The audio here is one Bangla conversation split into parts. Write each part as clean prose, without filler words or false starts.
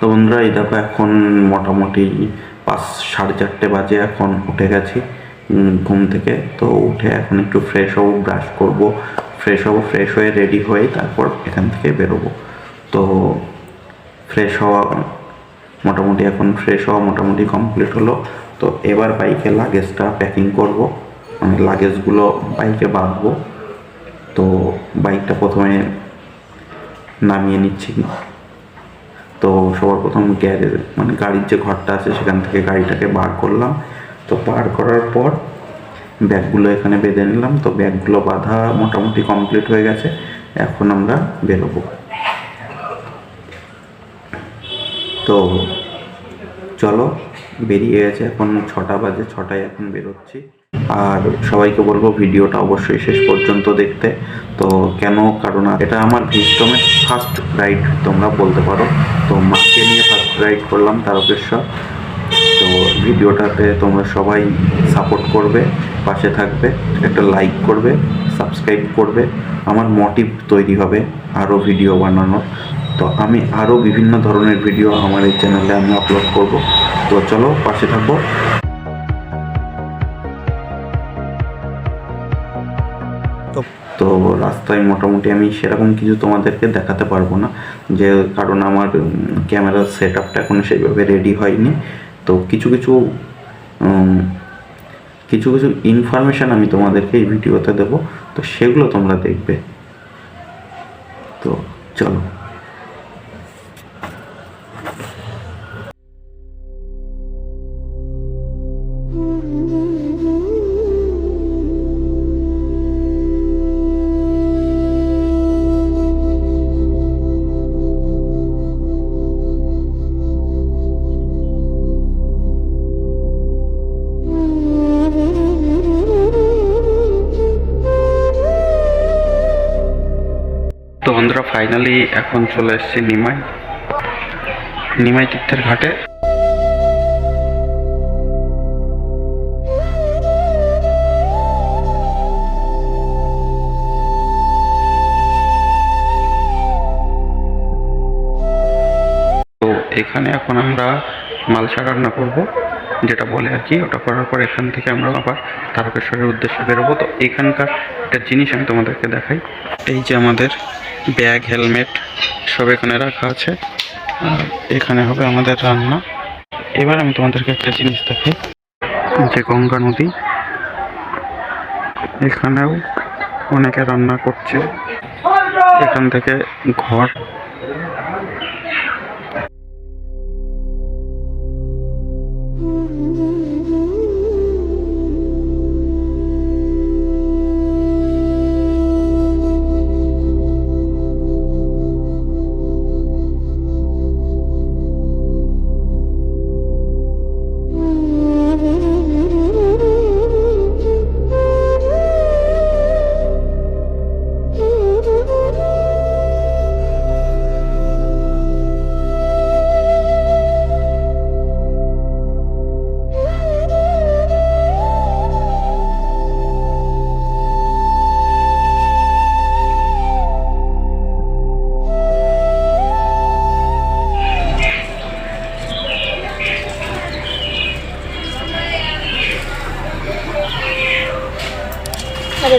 তো বন্ধুরা এই দেখো এখন মোটামুটি 5 সাড়ে 4টে বাজে। এখন উঠে গেছি ঘুম থেকে। তো উঠে এখন একটু ফ্রেশ হবো, ব্রাশ করব, ফ্রেশ হবো, ফ্রেশ হয়ে রেডি হয়ে তারপর এখান থেকে বেরোবো। তো ফ্রেশ হওয়া মোটামুটি এখন ফ্রেশ হওয়া মোটামুটি কমপ্লিট হলো। তো এবার বাইকে লাগেজটা প্যাকিং করব, মানে লাগেজগুলো বাইকে বাঁধবো। তো বাইকটা প্রথমে নামিয়ে নিচ্ছি। তো সবার প্রথম গ্যারেজ মানে গাড়ির যে ঘরটা আছে সেখান থেকে গাড়িটাকে বার করলাম। তো বার করার পর ব্যাগগুলো এখানে বেঁধে নিলাম। তো ব্যাগগুলো বাঁধা মোটামুটি কমপ্লিট হয়ে গেছে। এখন আমরা বেরোবো। তো চলো বেরিয়ে গেছে। এখন 6টা বাজে, 6টায় এখন বেরোচ্ছি। আর সবাইকে বলবো ভিডিওটা অবশ্যই শেষ পর্যন্ত দেখতে। তো কেন, কারণ এটা আমার ভিস্টমের ফার্স্ট রাইড তোমরা বলতে পারো। তো মাকে নিয়ে ফার্স্ট রাইড করলাম তারকেশ্বর। তো ভিডিওটাতে তোমরা সবাই সাপোর্ট করবে, পাশে থাকবে, একটা লাইক করবে, সাবস্ক্রাইব করবে। আমার মোটিভ তৈরি হবে আরও ভিডিও বানানোর। তো আমি আরও বিভিন্ন ধরনের ভিডিও আমার এই চ্যানেলে আমি আপলোড করব। তো চলো পাশে থাকবো। তো রাস্তায় মোটামুটি আমি সেরকম কিছু তোমাদেরকে দেখাতে পারবো না, যে কারণ আমার ক্যামেরার সেট আপটা এখনো সেইভাবে রেডি হয়নি। তো কিছু কিছু ইনফরমেশান আমি তোমাদেরকে এই ভিডিওতে দেবো। তো সেগুলো তোমরা দেখবে। তো চলো। তো বন্ধুরা ফাইনালি এখন চলে এসেছি নিমাই তীর্থের ঘাটে। তো এখানে এখন আমরা মালসা রান্না করব, যেটা বলে আর কি। ওটা করার পর এখান থেকে আমরা আবার তারকেশ্বরের উদ্দেশ্যে বেরোবো। তো এখানকার একটা জিনিস আমি তোমাদেরকে দেখাই। এই যে আমাদের ব্যাগ, হেলমেট সব এখানে রাখা আছে। এখানে হবে আমাদের রান্না। এবার আমি তোমাদেরকে একটা জিনিস দেখাই, যে গঙ্গা নদী, এখানেও অনেকে রান্না করছে। এখান থেকে ঘর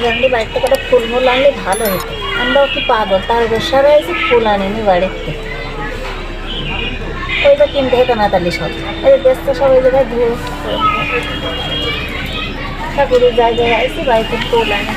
রান্নি বাড়িতে করে ফুল আনলে ভালো হতো। আমরাও কি পাগল, তারকেশ্বরে এসে ফুল আনিনি বাড়িতে। ওই তো কিনতে হতো না তাহলে সব এই ব্যস্ত সব ওই জায়গায় ধুয়ে ঠাকুরের জায়গায় এসে বাড়িতে ফুল আনি।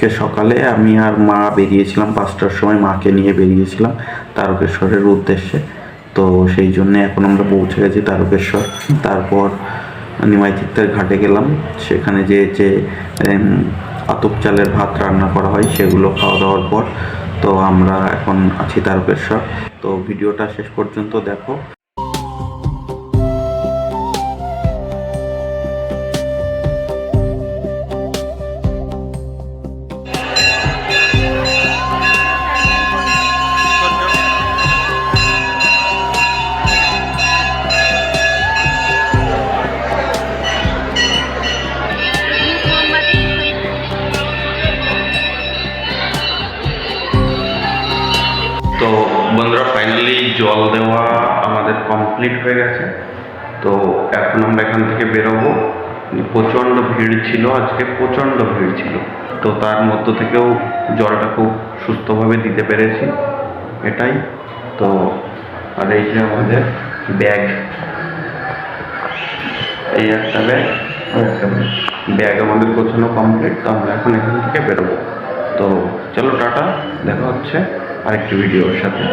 আজকে সকালে আমি আর মা বেরিয়েছিলাম 5টার সময়, মাকে নিয়ে বেরিয়েছিলাম তারকেশ্বরের উদ্দেশ্যে। তো সেই জন্যে এখন আমরা পৌঁছে গেছি তারকেশ্বর। তারপর নিমাই তিত্তের ঘাটে গেলাম, সেখানে যে আতপ চালের ভাত রান্না করা হয় সেগুলো খাওয়া দাওয়ার পর তো আমরা এখন আছি তারকেশ্বর। তো ভিডিওটা শেষ পর্যন্ত দেখো। তো বন্ধুরা, ফাইনালি জল দেওয়া আমাদের কমপ্লিট হয়ে গেছে। তো এখন আমরা এখান থেকে বেরোবো। প্রচণ্ড ভিড় ছিল আজকে, প্রচণ্ড ভিড় ছিল। তো তার মধ্য থেকেও জলটা খুব সুস্থভাবে দিতে পেরেছি, এটাই তো। আর এই যে আমাদের ব্যাগ, এই একটা ব্যাগ আর একটা ব্যাগ আমাদের গোছানো কমপ্লিট। তো আমরা এখন এখান থেকে বেরোবো। তো চলো টাটা, দেখা হচ্ছে আরেকটি ভিডিওর সাথে।